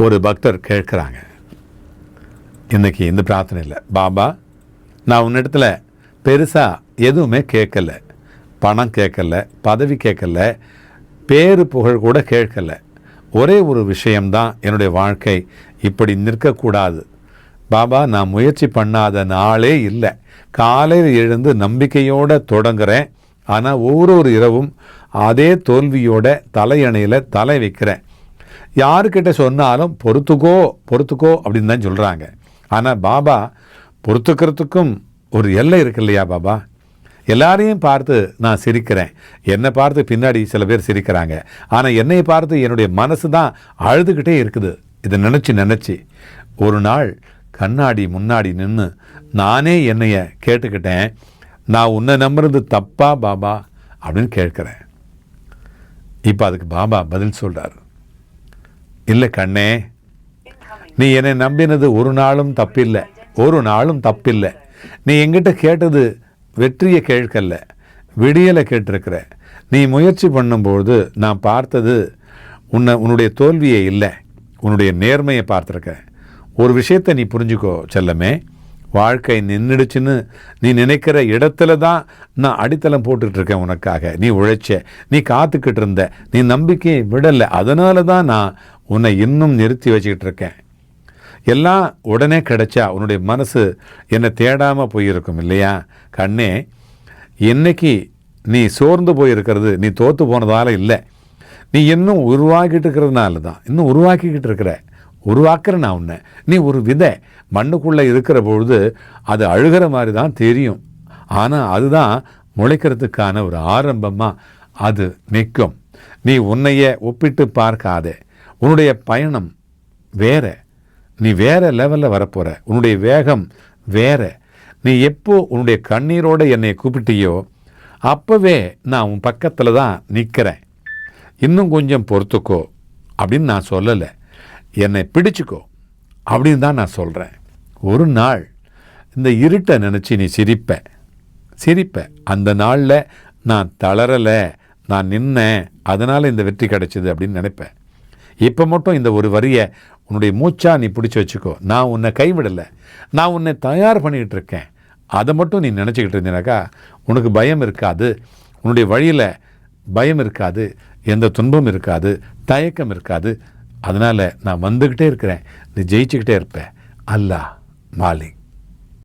ஒரு பக்தர் கேட்குறாங்க இன்றைக்கி இந்த பிரார்த்தனையில், பாபா நான் உன்னிடத்தில் பெருசாக எதுவுமே கேட்கல, பணம் கேட்கல, பதவி கேட்கல, பேரு புகழ் கூட கேட்கல. ஒரே ஒரு விஷயம்தான் என்னுடைய வாழ்க்கை இப்படி நிற்கக்கூடாது. பாபா நான் முயற்சி பண்ணாத நாளே இல்லை. காலையில் எழுந்து நம்பிக்கையோடு தொடங்குகிறேன். ஆனால் ஒவ்வொரு இரவும் அதே தோல்வியோட தலையணையில் தலை வைக்கிறேன். யாருக்கிட்ட சொன்னாலும் பொறுத்துக்கோ பொறுத்துக்கோ அப்படின்னு தான் சொல்கிறாங்க. ஆனால் பாபா பொறுத்துக்கிறதுக்கும் ஒரு எல்லை இருக்கு இல்லையா பாபா? எல்லாரையும் பார்த்து நான் சிரிக்கிறேன், என்னை பார்த்து பின்னாடி சில பேர் சிரிக்கிறாங்க. ஆனால் என்னை பார்த்து என்னுடைய மனசு தான் அழுதுகிட்டே இருக்குது. இதை நினச்சி ஒரு நாள் கண்ணாடி முன்னாடி நின்று நானே என்னைய கேட்டுக்கிட்டேன், நான் உன்னை நம்புறது தப்பா பாபா அப்படின்னு கேட்குறேன். இப்போ அதுக்கு பாபா பதில் சொல்கிறார், இல்லை கண்ணே, நீ என்னை நம்பினது ஒரு நாளும் தப்பில்லை, ஒரு நாளும் தப்பில்லை. நீ எங்கிட்ட கேட்டது வெற்றியை கேட்கல, விடியலை கேட்டிருக்கிற. நீ முயற்சி பண்ணும்போது நான் பார்த்தது உன்னுடைய தோல்வியை இல்லை, உன்னுடைய நேர்மையை பார்த்துருக்க. ஒரு விஷயத்தை நீ புரிஞ்சுக்கோ செல்லமே, வாழ்க்கை நின்றுடுச்சுன்னு நீ நினைக்கிற இடத்துல தான் நான் அடித்தளம் போட்டுட்ருக்கேன் உனக்காக. நீ உழைச்ச, நீ காத்துக்கிட்டு இருந்த, நீ நம்பிக்கையை விடலை. அதனால தான் நான் உன்னை இன்னும் நிறுத்தி வச்சுக்கிட்டு இருக்கேன். எல்லாம் உடனே கிடைச்சா உன்னுடைய மனசு என்னை தேடாமல் போயிருக்கும் இல்லையா? கண்ணே, என்னைக்கு நீ சோர்ந்து போயிருக்கிறது நீ தோற்று போனதால இல்லை, நீ இன்னும் உருவாக்கிட்டு இருக்கிறதுனால தான். இன்னும் உருவாக்கிக்கிட்டு இருக்கிற, உருவாக்குற நான் உன்னை. நீ ஒரு விதை மண்ணுக்குள்ளே இருக்கிற பொழுது அது அழுகிற மாதிரி தான் தெரியும். ஆனால் அதுதான் முளைக்கிறதுக்கான ஒரு ஆரம்பமாக அது நிற்கும். நீ உன்னைய ஒப்பிட்டு பார்க்காதே. உன்னுடைய பயணம் வேற, நீ வேற லெவலில் வரப்போகிற, உன்னுடைய வேகம் வேற. நீ எப்போ உன்னுடைய கண்ணீரோடு என்னை கூப்பிட்டியோ அப்போவே நான் உன் பக்கத்தில் தான் நிற்கிறேன். இன்னும் கொஞ்சம் பொறுத்துக்கோ அப்படின்னு நான் சொல்லலை, என்னை பிடிச்சிக்கோ அப்படின்னு தான் நான் சொல்கிறேன். ஒரு நாள் இந்த இருட்டை நினச்சி நீ சிரிப்ப. அந்த நாளில் நான் தளரலை, நான் நின்னேன், அதனால் இந்த வெற்றி கிடைச்சிது அப்படின்னு நினைப்பேன். இப்போ மட்டும் இந்த ஒரு வரியை உன்னுடைய மூச்சா நீ பிடிச்சி வச்சுக்கோ. நான் உன்னை கைவிடலை, நான் உன்னை தயார் பண்ணிக்கிட்டு இருக்கேன். அதை மட்டும் நீ நினச்சிக்கிட்டு இருந்தீனாக்கா உனக்கு பயம் இருக்காது, உன்னுடைய வழியில் பயம் இருக்காது, எந்த துன்பம் இருக்காது, தயக்கம் இருக்காது. அதனால் நான் வந்துக்கிட்டே இருக்கிறேன், நீ ஜெயிச்சுக்கிட்டே இருப்ப. அல்லாஹ் மாலிக்.